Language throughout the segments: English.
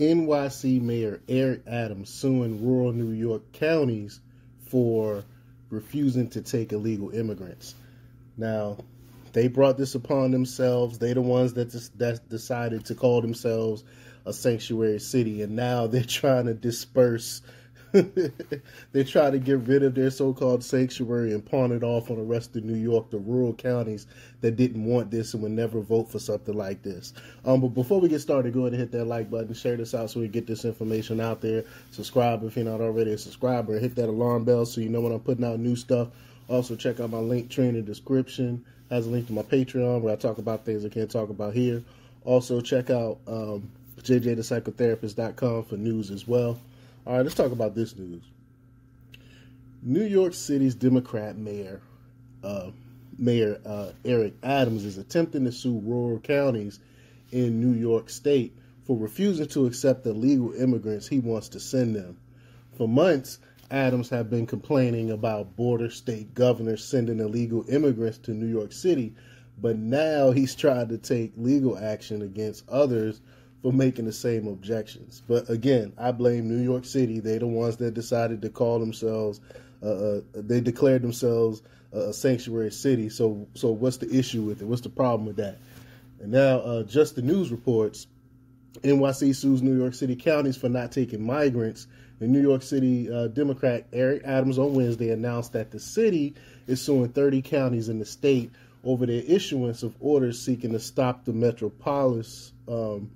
NYC Mayor Eric Adams suing rural New York counties for refusing to take illegal immigrants. Now, they brought this upon themselves. They're the ones that decided to call themselves a sanctuary city, and now they're trying to disperse. They try to get rid of their so-called sanctuary and pawn it off on the rest of New York, the rural counties that didn't want this and would never vote for something like this. But before we get started, go ahead and hit that like button, share this out so we get this information out there. Subscribe if you're not already a subscriber. Hit that alarm bell so you know when I'm putting out new stuff. Also, check out my link tree in the description. It has a link to my Patreon where I talk about things I can't talk about here. Also, check out jjthepsychotherapist.com for news as well. All right, let's talk about this news. New York City's Democrat Mayor Eric Adams is attempting to sue rural counties in New York State for refusing to accept the legal immigrants he wants to send them. For months, Adams have been complaining about border state governors sending illegal immigrants to New York City, but now he's tried to take legal action against others for making the same objections. But again, I blame New York City. They're the ones that decided to call themselves, they declared themselves a sanctuary city. So what's the issue with it? What's the problem with that? And now, just the news reports, NYC sues New York City counties for not taking migrants. And New York City Democrat Eric Adams on Wednesday announced that the city is suing 30 counties in the state over their issuance of orders seeking to stop the metropolis from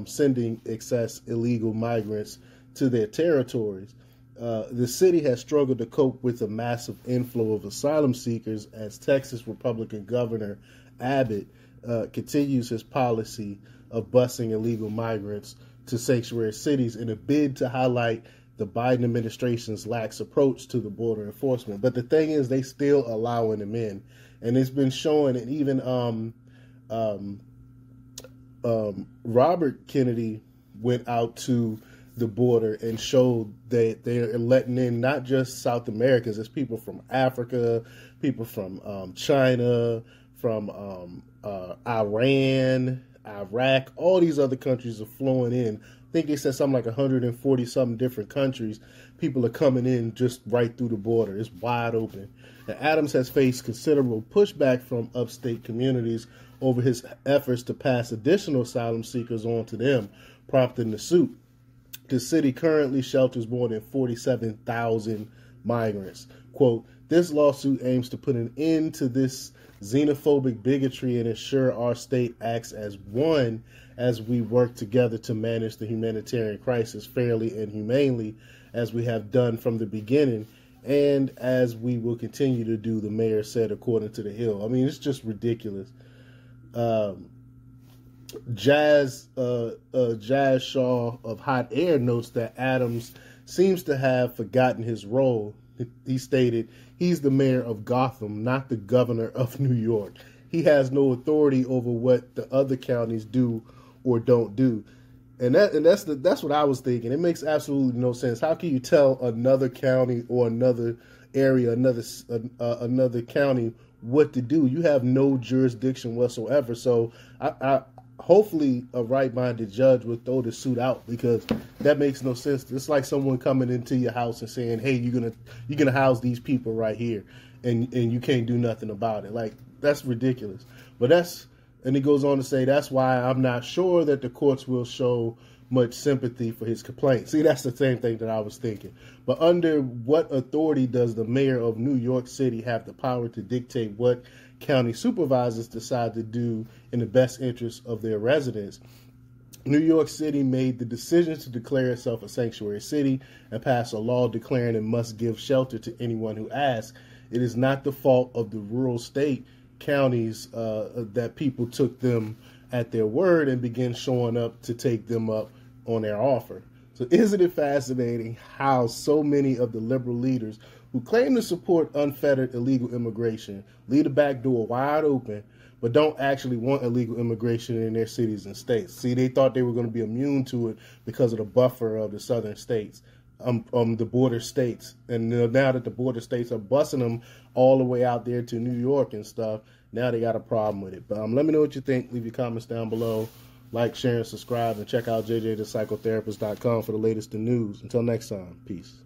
sending excess illegal migrants to their territories. The city has struggled to cope with a massive inflow of asylum seekers as Texas Republican Governor Abbott continues his policy of busing illegal migrants to sanctuary cities in a bid to highlight the Biden administration's lax approach to the border enforcement. But the thing is, they still allowing them in. And it's been showing, and even Robert Kennedy went out to the border and showed that they're letting in not just South Americans, it's people from Africa, people from China, from Iran, Iraq, all these other countries are flowing in. I think they said something like 140 something different countries. People are coming in just right through the border. It's wide open. And Adams has faced considerable pushback from upstate communities over his efforts to pass additional asylum seekers on to them, prompting the suit. The city currently shelters more than 47,000 migrants. Quote, this lawsuit aims to put an end to this xenophobic bigotry and ensure our state acts as one as we work together to manage the humanitarian crisis fairly and humanely as we have done from the beginning and as we will continue to do, the mayor said, according to The Hill. I mean, it's just ridiculous. Jazz Shaw of Hot Air notes that Adams seems to have forgotten his role. He stated, he's the mayor of Gotham, not the governor of New York. He has no authority over what the other counties do or don't do. And that's what I was thinking. It makes absolutely no sense. How can you tell another county or another area, another county what to do? You have no jurisdiction whatsoever. So I hopefully a right-minded judge would throw the suit out, because that makes no sense. It's like someone coming into your house and saying, "Hey, you're gonna house these people right here," and you can't do nothing about it. Like, that's ridiculous. And he goes on to say, that's why I'm not sure that the courts will show much sympathy for his complaint. See, that's the same thing that I was thinking. But under what authority does the mayor of New York City have the power to dictate what county supervisors decide to do in the best interest of their residents? New York City made the decision to declare itself a sanctuary city and pass a law declaring it must give shelter to anyone who asks. It is not the fault of the rural state counties that people took them at their word and began showing up to take them up on their offer. So isn't it fascinating how so many of the liberal leaders who claim to support unfettered illegal immigration leave the back door wide open, but don't actually want illegal immigration in their cities and states? See, they thought they were going to be immune to it because of the buffer of the southern states, the border states. And now that the border states are busing them all the way out there to New York and stuff, now they got a problem with it. But let me know what you think. Leave your comments down below. Like, share, and subscribe, and check out jjthepsychotherapist.com for the latest in news. Until next time, peace.